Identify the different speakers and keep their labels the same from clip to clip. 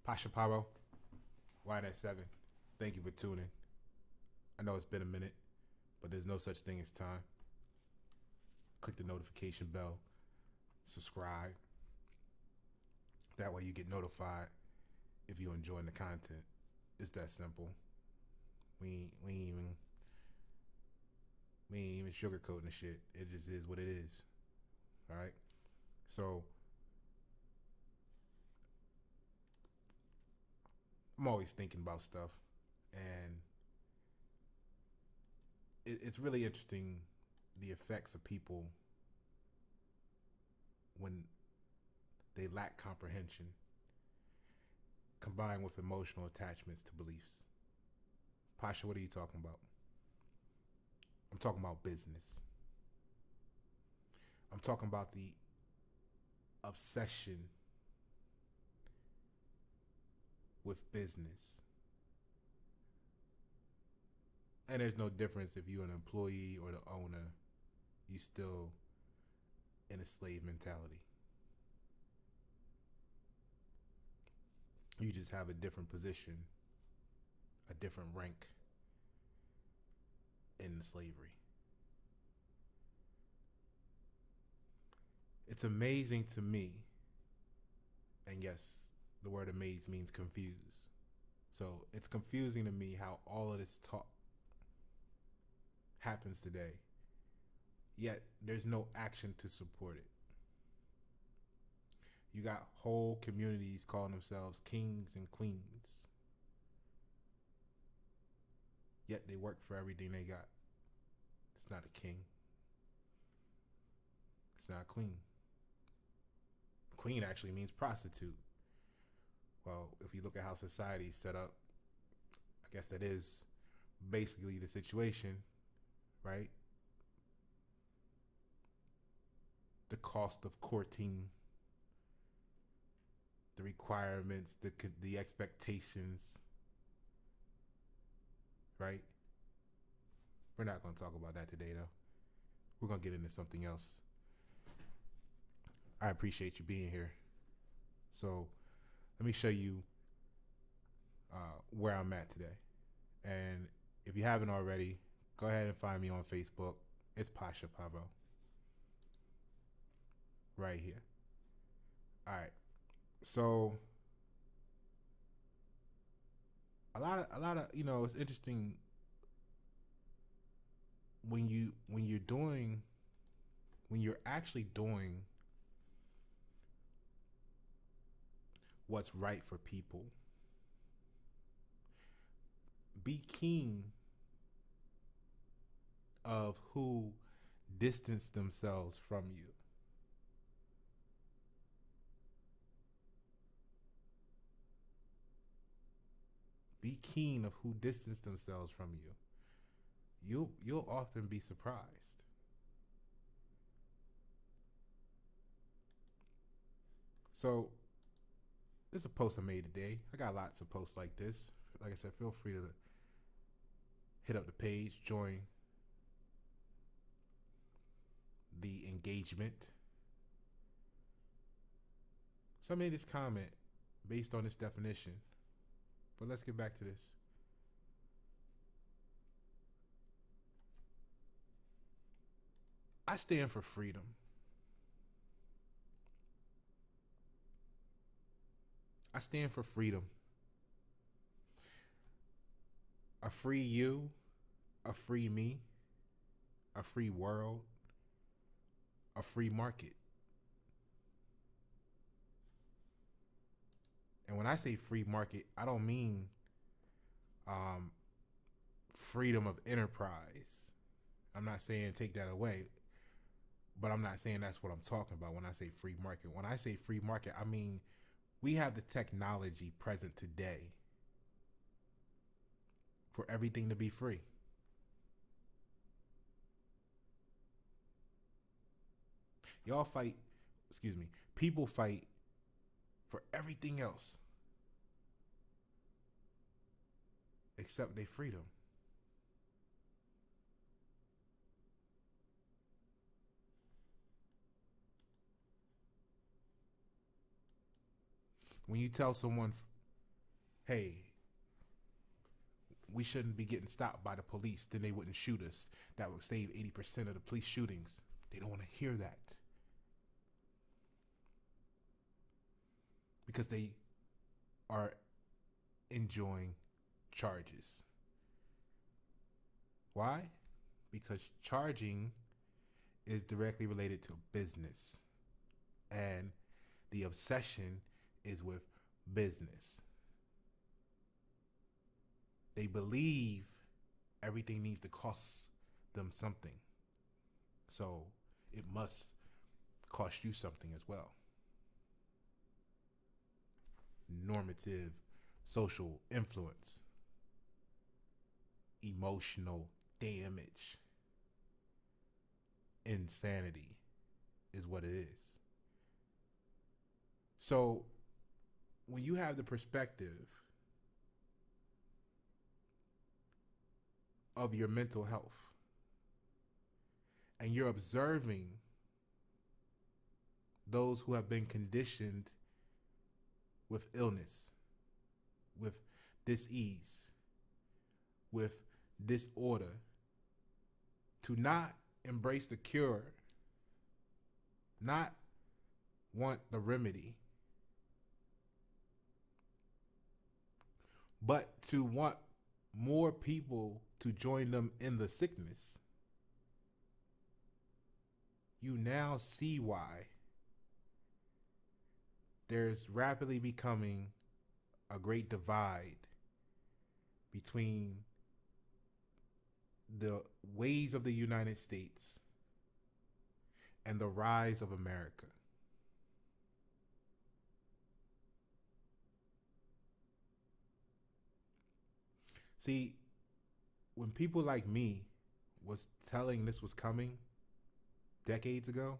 Speaker 1: Pasha Paroh, wine at 7. Thank you for tuning. I know it's been a minute, but there's no such thing as time. Click the notification bell, subscribe. That way you get notified if you're enjoying the content. It's that simple. We ain't even sugarcoating the shit. It just is what it is. All right. So I'm always thinking about stuff, and it's really interesting the effects of people when they lack comprehension combined with emotional attachments to beliefs. Pasha, what are you talking about? I'm talking about business. I'm talking about the obsession with business. And there's no difference if you're an employee or the owner, you still in a slave mentality. You just have a different position, a different rank in the slavery. It's amazing to me, and yes, the word amaze means confuse. So it's confusing to me how all of this talk happens today, yet there's no action to support it. You got whole communities calling themselves kings and queens, yet they work for everything they got. It's not a king. It's not a queen. Queen actually means prostitute. Well, if you look at how society's set up, I guess that is basically the situation, right? The cost of courting, the requirements, the expectations, right? We're not going to talk about that today, though. We're going to get into something else. I appreciate you being here. So let me show you where I'm at today. And if you haven't already, go ahead and find me on Facebook. It's Pasha Paroh. Right here. All right. So a lot of it's interesting when you're actually doing what's right for people. Be keen of who distance themselves from you. Be keen of who distance themselves from you. You'll often be surprised. So this is a post I made today. I got lots of posts like this. Like I said, feel free to hit up the page, join the engagement. So I made this comment based on this definition. But let's get back to this. I stand for freedom. I stand for freedom. A free you, a free me, a free world, a free market. And when I say free market, I don't mean freedom of enterprise. I'm not saying take that away, but I'm not saying that's what I'm talking about when I say free market. When I say free market, I mean we have the technology present today for everything to be free. People fight for everything else except their freedom. When you tell someone hey, we shouldn't be getting stopped by the police, then they wouldn't shoot us. That would save 80% of the police shootings. They don't want to hear that because they are enjoying charges. Why? Because charging is directly related to business, and the obsession is with business. They believe everything needs to cost them something, so it must cost you something as well. Normative social influence, emotional damage, insanity is what it is. So when you have the perspective of your mental health and you're observing those who have been conditioned with illness, with dis-ease, with disorder, to not embrace the cure, not want the remedy, but to want more people to join them in the sickness, you now see why there's rapidly becoming a great divide between the ways of the United States and the rise of America. See, when people like me was telling this was coming decades ago,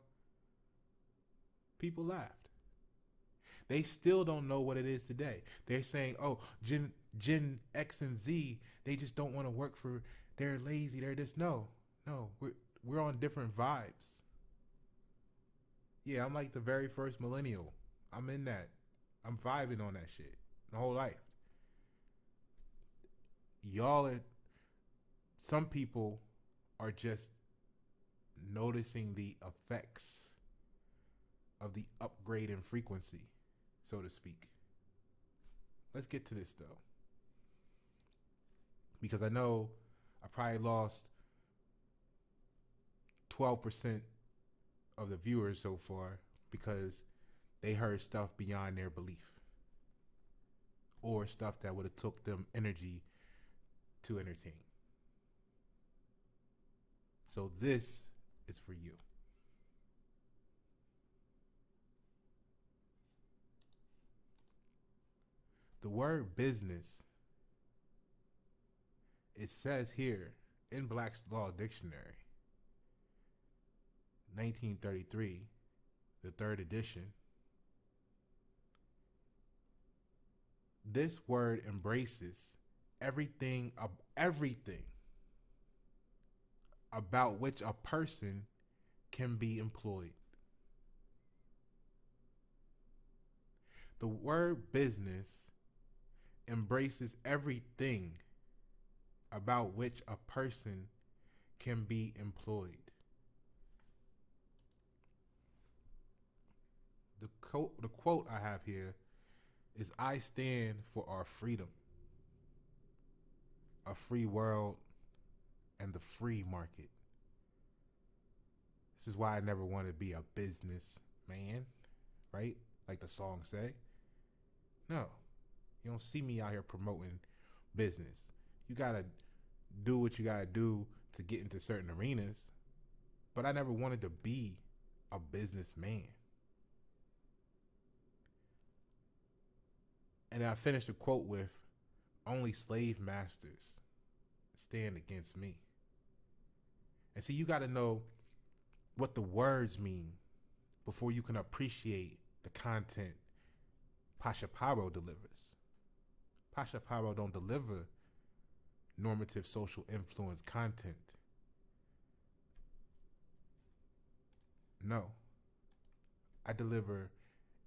Speaker 1: people laughed. They still don't know what it is today. They're saying, oh, Gen X and Z, they just don't want to work for, they're lazy, they're just, no, we're on different vibes. Yeah, I'm like the very first millennial. I'm in that. I'm vibing on that shit the whole life. Some people are just noticing the effects of the upgrade in frequency, so to speak. Let's get to this though, because I know I probably lost 12% of the viewers so far because they heard stuff beyond their belief or stuff that would have took them energy to entertain. So this is for you. The word business, it says here in Black's Law Dictionary, 1933, the third edition. This word embraces everything about which a person can be employed. The word business embraces everything about which a person can be employed. The quote I have here is, I stand for our freedom, a free world, and the free market. This is why I never want to be a businessman, right? Like the song say. No, you don't see me out here promoting business. You gotta do what you gotta do to get into certain arenas, but I never wanted to be a businessman. And I finished the quote with, only slave masters stand against me. And see, you got to know what the words mean before you can appreciate the content Pasha Paroh delivers. Pasha Paroh don't deliver normative social influence content. No. I deliver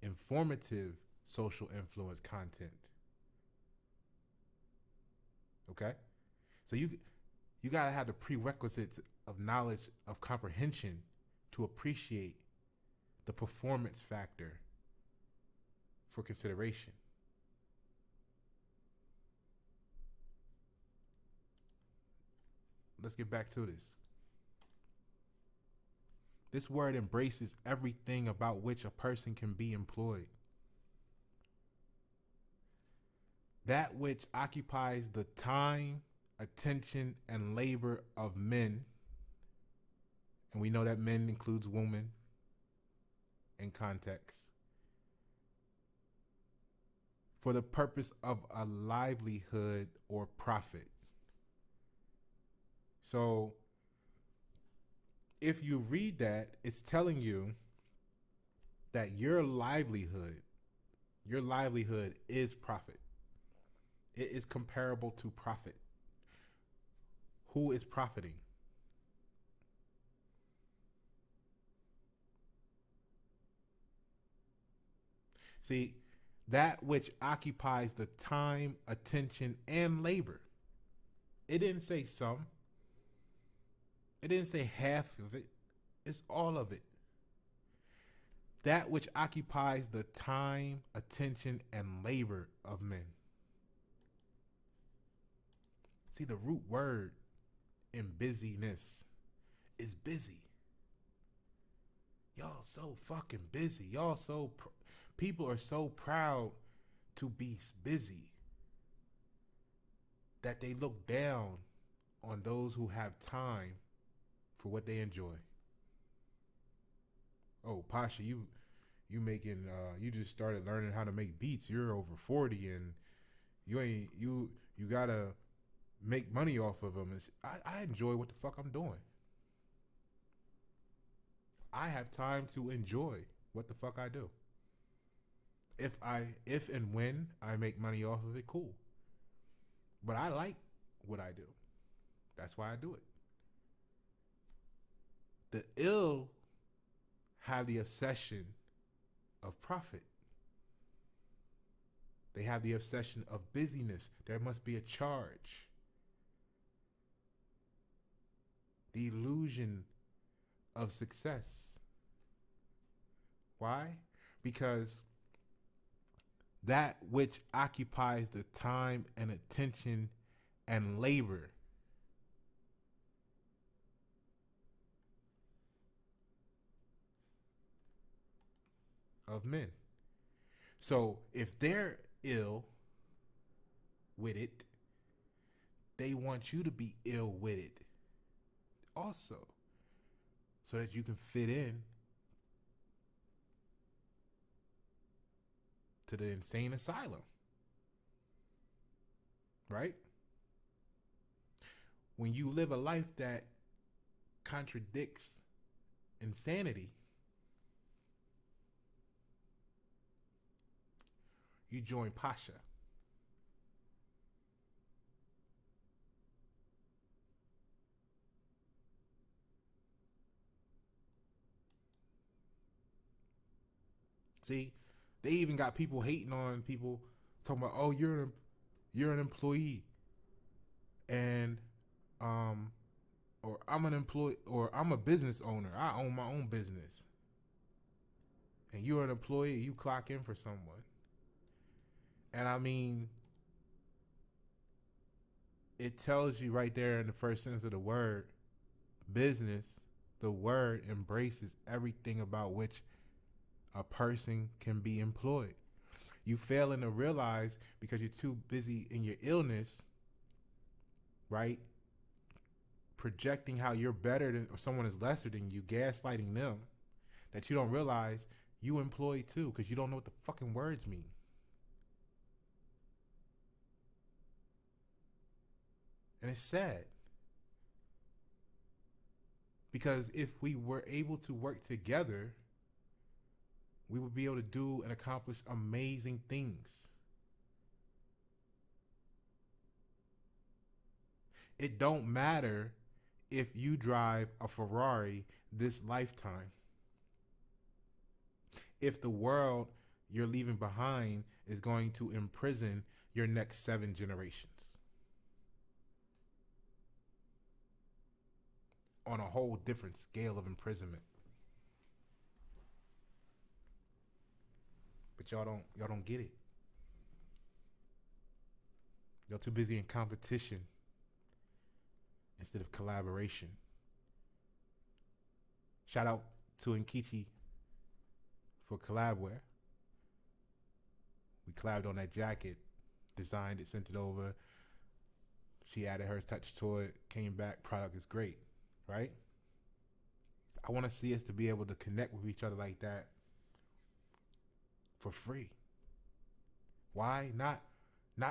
Speaker 1: informative social influence content. Okay? So you got to have the prerequisites of knowledge, of comprehension to appreciate the performance factor for consideration. Let's get back to this. This word embraces everything about which a person can be employed. That which occupies the time, attention, and labor of men, and we know that men includes women in context, for the purpose of a livelihood or profit. So if you read that, it's telling you that your livelihood is profit. It is comparable to profit. Who is profiting? See, that which occupies the time, attention, and labor. It didn't say some. It didn't say half of it. It's all of it. That which occupies the time, attention, and labor of men. See, the root word in busyness is busy. Y'all so fucking busy. People are so proud to be busy that they look down on those who have time for what they enjoy. Oh, Pasha, you you just started learning how to make beats. You're over 40 and you gotta make money off of them. I enjoy what the fuck I'm doing. I have time to enjoy what the fuck I do. If and when I make money off of it, cool. But I like what I do. That's why I do it. The ill have the obsession of profit. They have the obsession of busyness. There must be a charge. The illusion of success. Why? Because that which occupies the time and attention and labor of men. So if they're ill with it, they want you to be ill with it also, so that you can fit in to the insane asylum. Right? When you live a life that contradicts insanity, you join Pasha. See, they even got people hating on people, talking about, oh, you're an employee, and or I'm an employee, or I'm a business owner. I own my own business, and you're an employee. You clock in for someone, and I mean, it tells you right there in the first sentence of the word business. The word embraces everything about which a person can be employed. You failing to realize because you're too busy in your illness, right? Projecting how you're better than, or someone is lesser than you, gaslighting them, that you don't realize you employed too, because you don't know what the fucking words mean. And it's sad. Because if we were able to work together, we would be able to do and accomplish amazing things. It don't matter if you drive a Ferrari this lifetime. If the world you're leaving behind is going to imprison your next 7 generations. on a whole different scale of imprisonment. But y'all don't get it. Y'all too busy in competition instead of collaboration. Shout out to Nkichi for collabware. We collabed on that jacket, designed it, sent it over. She added her touch to it, came back, product is great, right? I want to see us to be able to connect with each other like that for free. Why? Not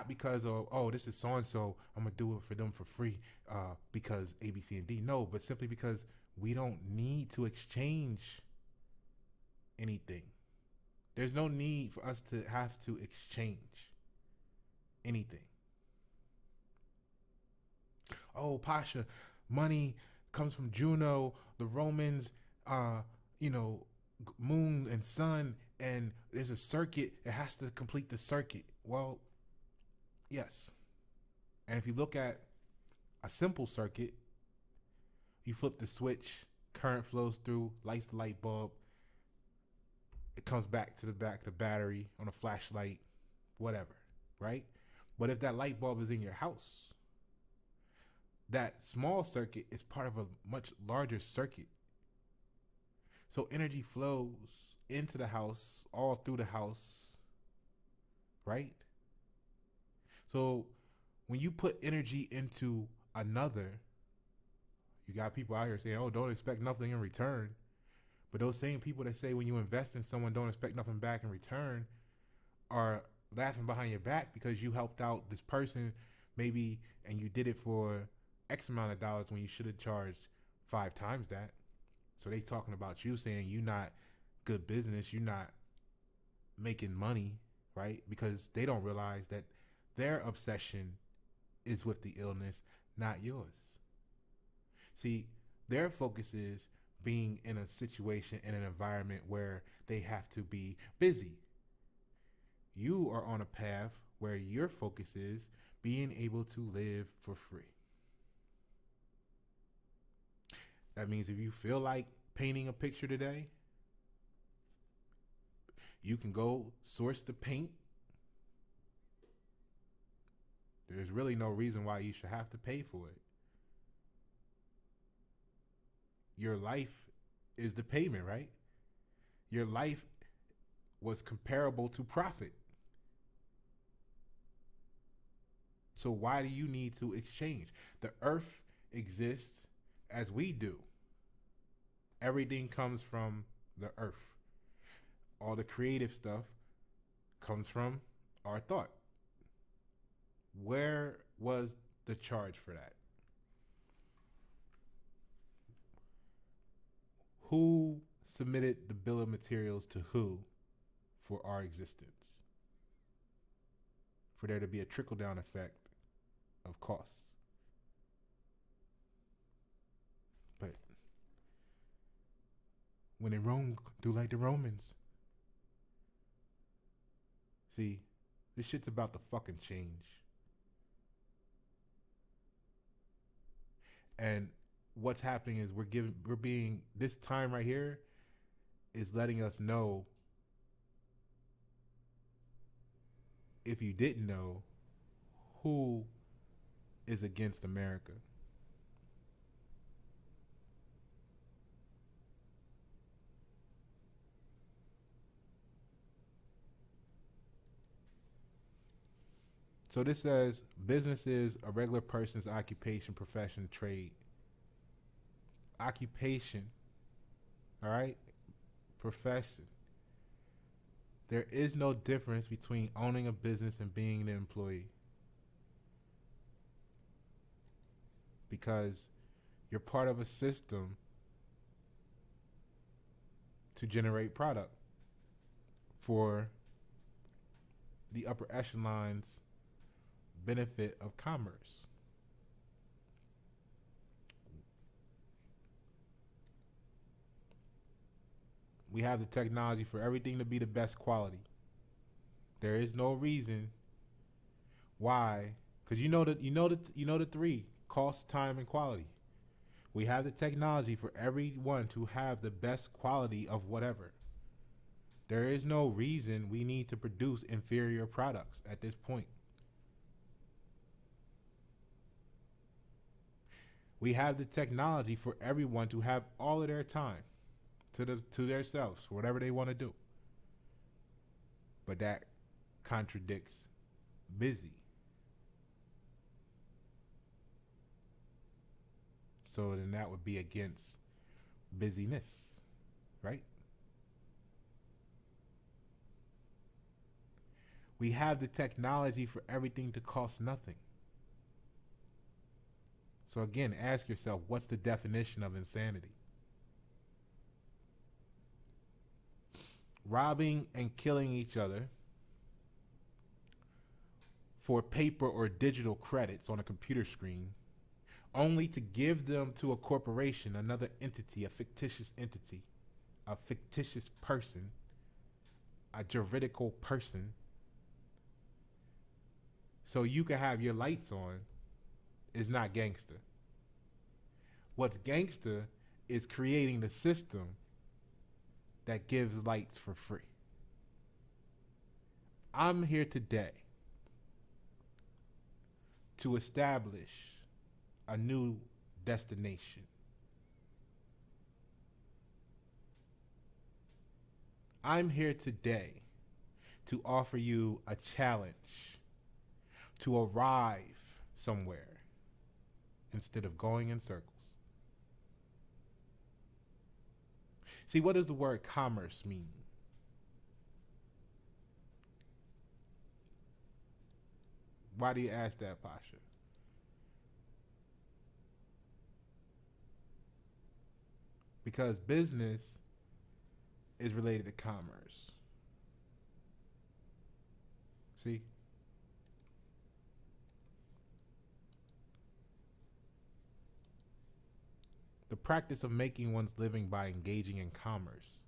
Speaker 1: because of, oh, this is so and so, I'm gonna do it for them for free because A, B, C, and D. No, but simply because we don't need to exchange anything. There's no need for us to have to exchange anything. Oh, Pasha, money comes from Juno, the Romans, you know, moon and sun, and there's a circuit. It has to complete the circuit. Well, yes. And if you look at a simple circuit, you flip the switch, current flows through, lights the light bulb, it comes back to the back of the battery on a flashlight, whatever, right? But if that light bulb is in your house, that small circuit is part of a much larger circuit. So energy flows into the house, all through the house, right? So when you put energy into another, you got people out here saying, oh, don't expect nothing in return. But those same people that say when you invest in someone, don't expect nothing back in return, are laughing behind your back because you helped out this person maybe, and you did it for X amount of dollars when you should have charged 5 times that. So they talking about you, saying you not good business, you not making money, right? Because they don't realize that their obsession is with the illness, not yours. See, their focus is being in a situation, in an environment where they have to be busy. You are on a path where your focus is being able to live for free. That means if you feel like painting a picture today, you can go source the paint. There's really no reason why you should have to pay for it. Your life is the payment, right? Your life was comparable to profit. So why do you need to exchange? The earth exists as we do. Everything comes from the earth. All the creative stuff comes from our thought. Where was the charge for that? Who submitted the bill of materials to who for our existence? For there to be a trickle-down effect of costs. But when in Rome, do like the Romans. See, this shit's about to fucking change. And what's happening is we're being, this time right here is letting us know, if you didn't know, who is against America. So this says business is a regular person's occupation, profession, trade. Occupation, all right? Profession. There is no difference between owning a business and being an employee. Because you're part of a system to generate product for the upper echelons benefit of commerce. We have the technology for everything to be the best quality. There is no reason why, because you know the three: cost, time, and quality. We have the technology for everyone to have the best quality of whatever. There is no reason we need to produce inferior products at this point. We have the technology for everyone to have all of their time to themselves, whatever they want to do. But that contradicts busy. So then that would be against busyness, right? We have the technology for everything to cost nothing. So again, ask yourself, what's the definition of insanity? Robbing and killing each other for paper or digital credits on a computer screen, only to give them to a corporation, another entity, a fictitious person, a juridical person, so you can have your lights on, is not gangster. What's gangster is creating the system that gives lights for free. I'm here today to establish a new destination. I'm here today to offer you a challenge to arrive somewhere instead of going in circles. See, what does the word commerce mean? Why do you ask that, Pasha? Because business is related to commerce. See? The practice of making one's living by engaging in commerce.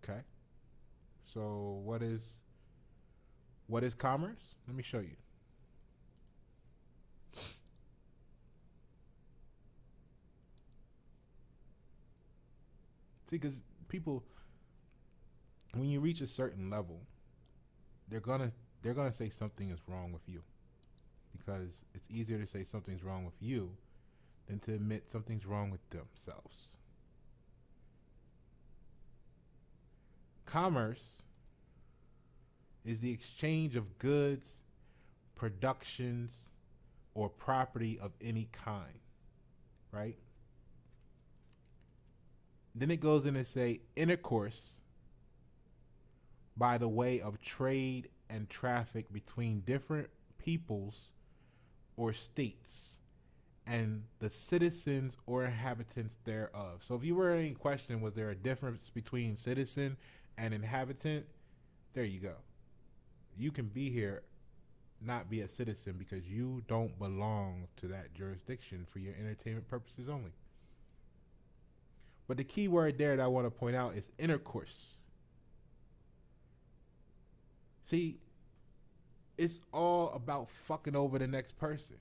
Speaker 1: Okay? So what is commerce? Let me show you. See, because people, when you reach a certain level, they're gonna say something is wrong with you, because it's easier to say something's wrong with you than to admit something's wrong with themselves. Commerce is the exchange of goods, productions, or property of any kind, right? Then it goes in and say intercourse by the way of trade and traffic between different peoples or states and the citizens or inhabitants thereof. So if you were in question, was there a difference between citizen and inhabitant? There you go. You can be here, not be a citizen, because you don't belong to that jurisdiction for your entertainment purposes only. But the key word there that I want to point out is intercourse. See, it's all about fucking over the next person.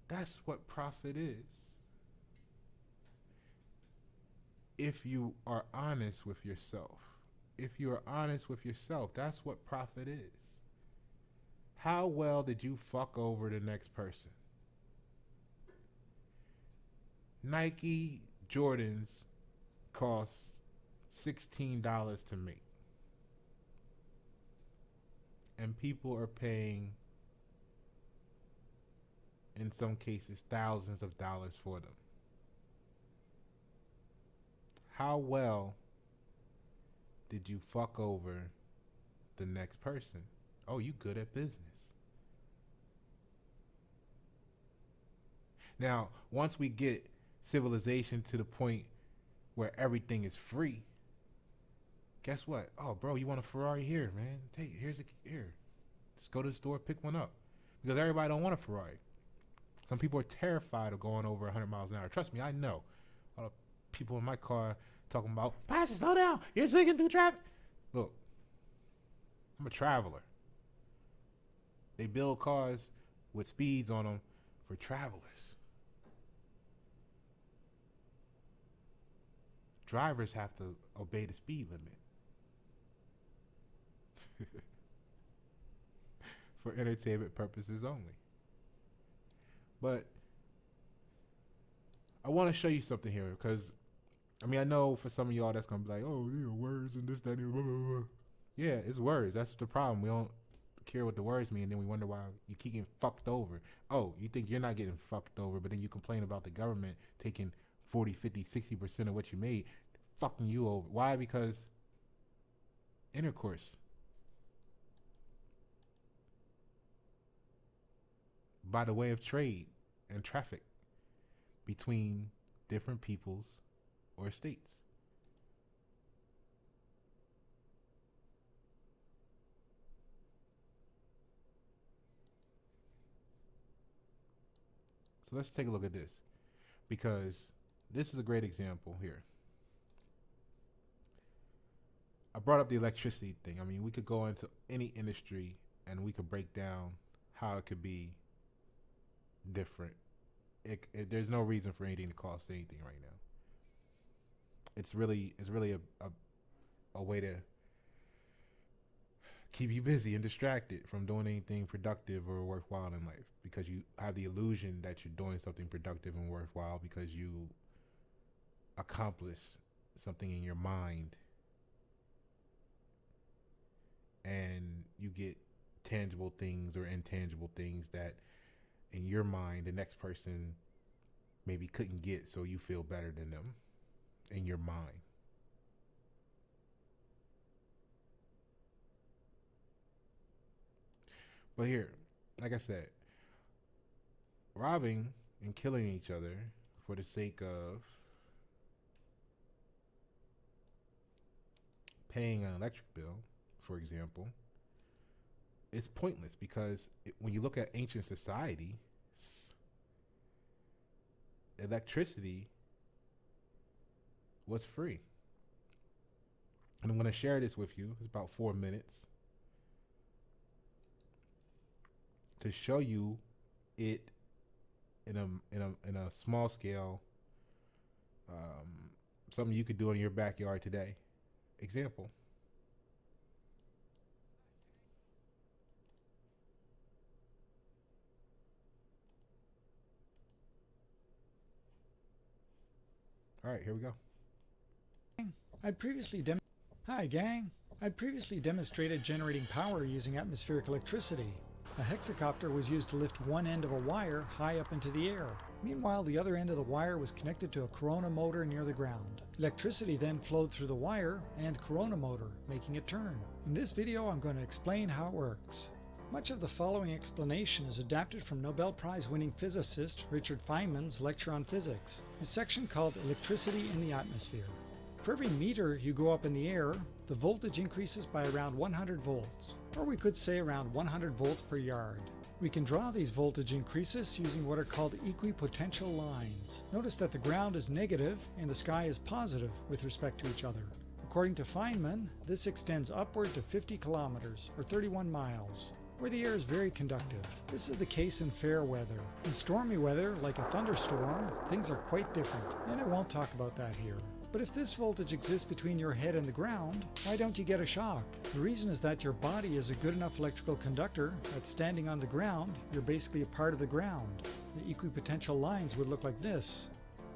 Speaker 1: That's what profit is. If you are honest with yourself. If you are honest with yourself, that's what profit is. How well did you fuck over the next person? Nike Jordans cost $16 to make. And people are paying, in some cases, thousands of dollars for them. How well did you fuck over the next person? Oh, you good at business. Now, once we get civilization to the point where everything is free, guess what? Oh, bro, you want a Ferrari? Here, man. Here. Just go to the store, pick one up. Because everybody don't want a Ferrari. Some people are terrified of going over 100 miles an hour. Trust me, I know. All the people in my car talking about, Pasha, slow down. You're swinging through traffic. Look, I'm a traveler. They build cars with speeds on them for travelers. Drivers have to obey the speed limit for entertainment purposes only. But I want to show you something here because, I mean, I know for some of y'all that's going to be like, oh, you know, words and this, that, and blah, blah, blah. Yeah, it's words. That's the problem. We don't care what the words mean, and then we wonder why you keep getting fucked over. Oh, you think you're not getting fucked over, but then you complain about the government taking 40, 50, 60% of what you made, fucking you over. Why? Because intercourse. By the way of trade and traffic between different peoples or states. So let's take a look at this, because this is a great example here. I brought up the electricity thing. I mean, we could go into any industry and we could break down how it could be different. There's no reason for anything to cost anything right now. It's really a way to keep you busy and distracted from doing anything productive or worthwhile in life, because you have the illusion that you're doing something productive and worthwhile because you accomplish something in your mind, and you get tangible things or intangible things that in your mind the next person maybe couldn't get, so you feel better than them in your mind. But here, like I said, robbing and killing each other for the sake of paying an electric bill, for example, it's pointless, because when you look at ancient society, electricity was free. And I'm going to share this with you. It's about 4 minutes to show you it in a small scale, something you could do in your backyard today. Example. All right, here we go.
Speaker 2: Hi gang. I'd previously demonstrated generating power using atmospheric electricity. A hexacopter was used to lift one end of a wire high up into the air. Meanwhile, the other end of the wire was connected to a corona motor near the ground. Electricity then flowed through the wire and corona motor, making it turn. In this video, I'm going to explain how it works. Much of the following explanation is adapted from Nobel Prize-winning physicist Richard Feynman's lecture on physics, a section called Electricity in the Atmosphere. For every meter you go up in the air, the voltage increases by around 100 volts, or we could say around 100 volts per yard. We can draw these voltage increases using what are called equipotential lines. Notice that the ground is negative and the sky is positive with respect to each other. According to Feynman, this extends upward to 50 kilometers, or 31 miles, where the air is very conductive. This is the case in fair weather. In stormy weather, like a thunderstorm, things are quite different, and I won't talk about that here. But if this voltage exists between your head and the ground, why don't you get a shock? The reason is that your body is a good enough electrical conductor that standing on the ground, you're basically a part of the ground. The equipotential lines would look like this.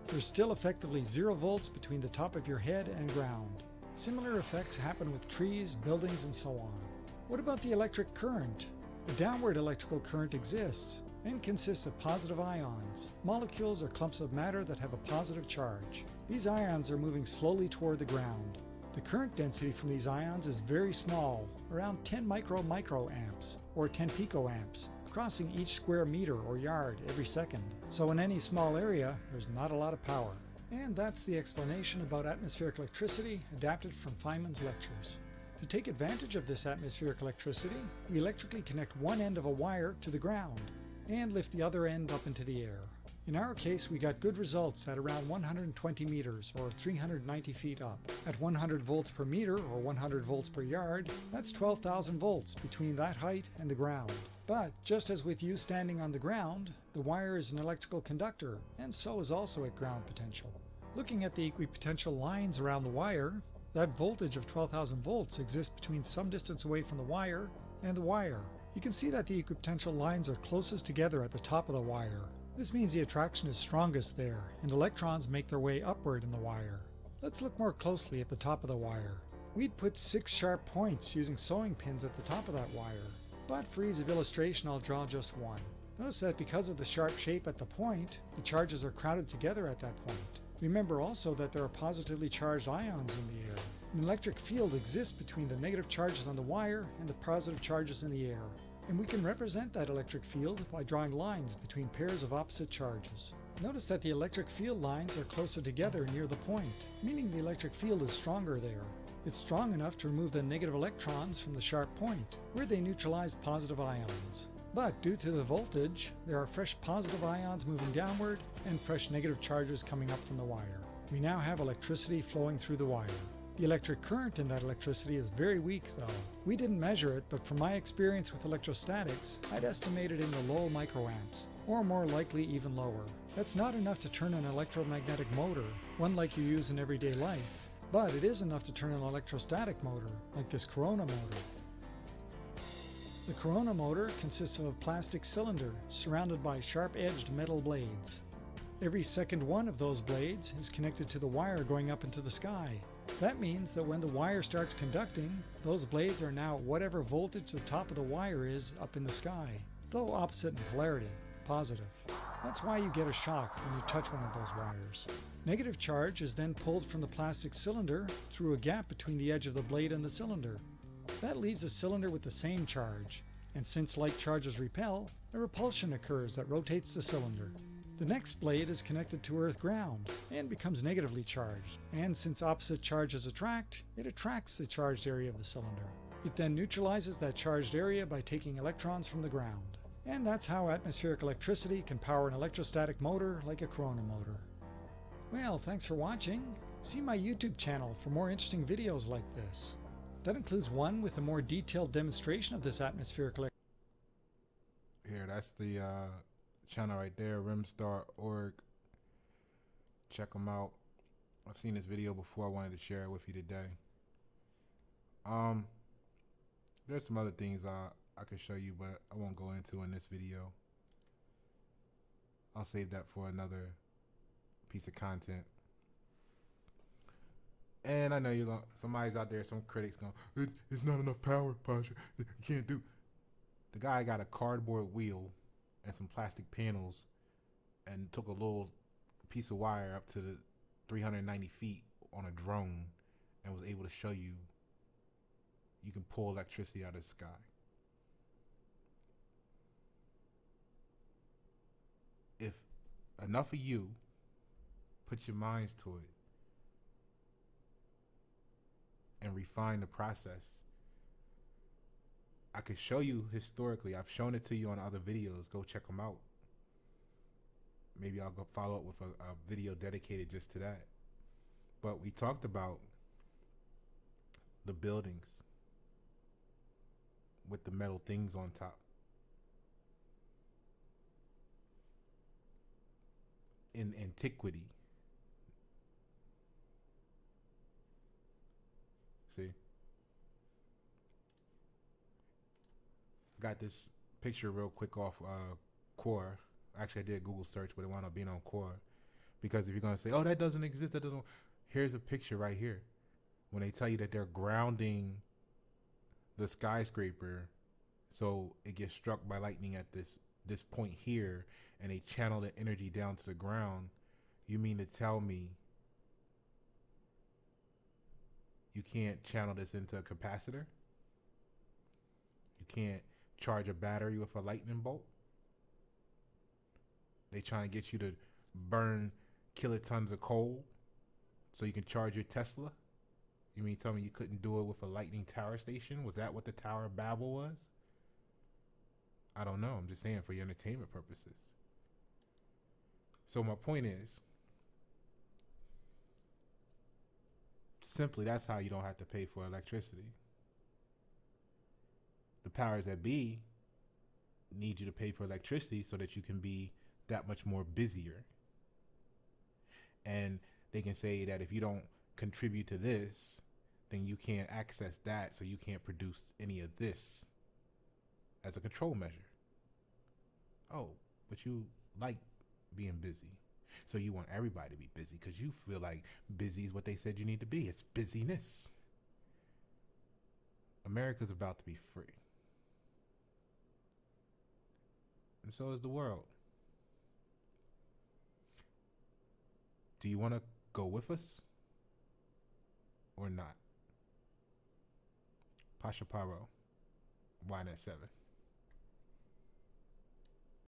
Speaker 2: There's still effectively 0 volts between the top of your head and ground. Similar effects happen with trees, buildings, and so on. What about the electric current? The downward electrical current exists and consists of positive ions, molecules or clumps of matter that have a positive charge. These ions are moving slowly toward the ground. The current density from these ions is very small, around 10 microamps, or 10 picoamps, crossing each square meter or yard every second. So in any small area, there's not a lot of power. And that's the explanation about atmospheric electricity adapted from Feynman's lectures. To take advantage of this atmospheric electricity, we electrically connect one end of a wire to the ground and lift the other end up into the air. In our case, we got good results at around 120 meters or 390 feet up. At 100 volts per meter or 100 volts per yard, that's 12,000 volts between that height and the ground. But just as with you standing on the ground, the wire is an electrical conductor, and so is also at ground potential. Looking at the equipotential lines around the wire, that voltage of 12,000 volts exists between some distance away from the wire and the wire. You can see that the equipotential lines are closest together at the top of the wire. This means the attraction is strongest there, and electrons make their way upward in the wire. Let's look more closely at the top of the wire. We'd put 6 sharp points using sewing pins at the top of that wire, but for ease of illustration I'll draw just one. Notice that because of the sharp shape at the point, the charges are crowded together at that point. Remember also that there are positively charged ions in the air. An electric field exists between the negative charges on the wire and the positive charges in the air. And we can represent that electric field by drawing lines between pairs of opposite charges. Notice that the electric field lines are closer together near the point, meaning the electric field is stronger there. It's strong enough to remove the negative electrons from the sharp point, where they neutralize positive ions. But due to the voltage, there are fresh positive ions moving downward and fresh negative charges coming up from the wire. We now have electricity flowing through the wire. The electric current in that electricity is very weak though. We didn't measure it, but from my experience with electrostatics, I'd estimate it in the low microamps, or more likely even lower. That's not enough to turn an electromagnetic motor, one like you use in everyday life, but it is enough to turn an electrostatic motor, like this Corona motor. The Corona motor consists of a plastic cylinder surrounded by sharp-edged metal blades. Every second one of those blades is connected to the wire going up into the sky. That means that when the wire starts conducting, those blades are now at whatever voltage the top of the wire is up in the sky, though opposite in polarity, positive. That's why you get a shock when you touch one of those wires. Negative charge is then pulled from the plastic cylinder through a gap between the edge of the blade and the cylinder. That leaves the cylinder with the same charge, and since like charges repel, a repulsion occurs that rotates the cylinder. The next blade is connected to earth ground and becomes negatively charged, and since opposite charges attract, it attracts the charged area of the cylinder. It then neutralizes that charged area by taking electrons from the ground. And that's how atmospheric electricity can power an electrostatic motor like a Corona motor. Well, thanks for watching. See my YouTube channel for more interesting videos like this. That includes one with a more detailed demonstration of this atmospheric electricity.
Speaker 1: Here, that's the channel right there, rimstar.org. Check them out. I've seen this video before. I wanted to share it with you today. There's some other things I could show you, but I won't go into in this video. I'll save that for another piece of content. And I know you're gonna, somebody's out there, some critics going, it's not enough power, Pasha. You can't do. The guy got a cardboard wheel and some plastic panels and took a little piece of wire up to the 390 feet on a drone and was able to show you can pull electricity out of the sky. If enough of you put your minds to it and refine the process, I could show you historically. I've shown it to you on other videos. Go check them out. Maybe I'll go follow up with a video dedicated just to that. But we talked about the buildings with the metal things on top. In antiquity. See? Got this picture real quick off Quora. Actually, I did a Google search, but it wound up being on Quora. Because if you're going to say, oh, that doesn't exist, that doesn't... Here's a picture right here. When they tell you that they're grounding the skyscraper so it gets struck by lightning at this point here, and they channel the energy down to the ground, you mean to tell me you can't channel this into a capacitor? You can't charge a battery with a lightning bolt? They trying to get you to burn kilotons of coal so you can charge your Tesla? You mean tell me you couldn't do it with a lightning tower station? Was that what the Tower of Babel was? I don't know. I'm just saying for your entertainment purposes. So my point is, simply that's how you don't have to pay for electricity. The powers that be need you to pay for electricity so that you can be that much more busier. And they can say that if you don't contribute to this, then you can't access that, so you can't produce any of this as a control measure. Oh, but you like being busy. So you want everybody to be busy because you feel like busy is what they said you need to be. It's busyness. America's about to be free. And so is the world. Do you want to go with us or not? Pasha Paroh, YNet 7.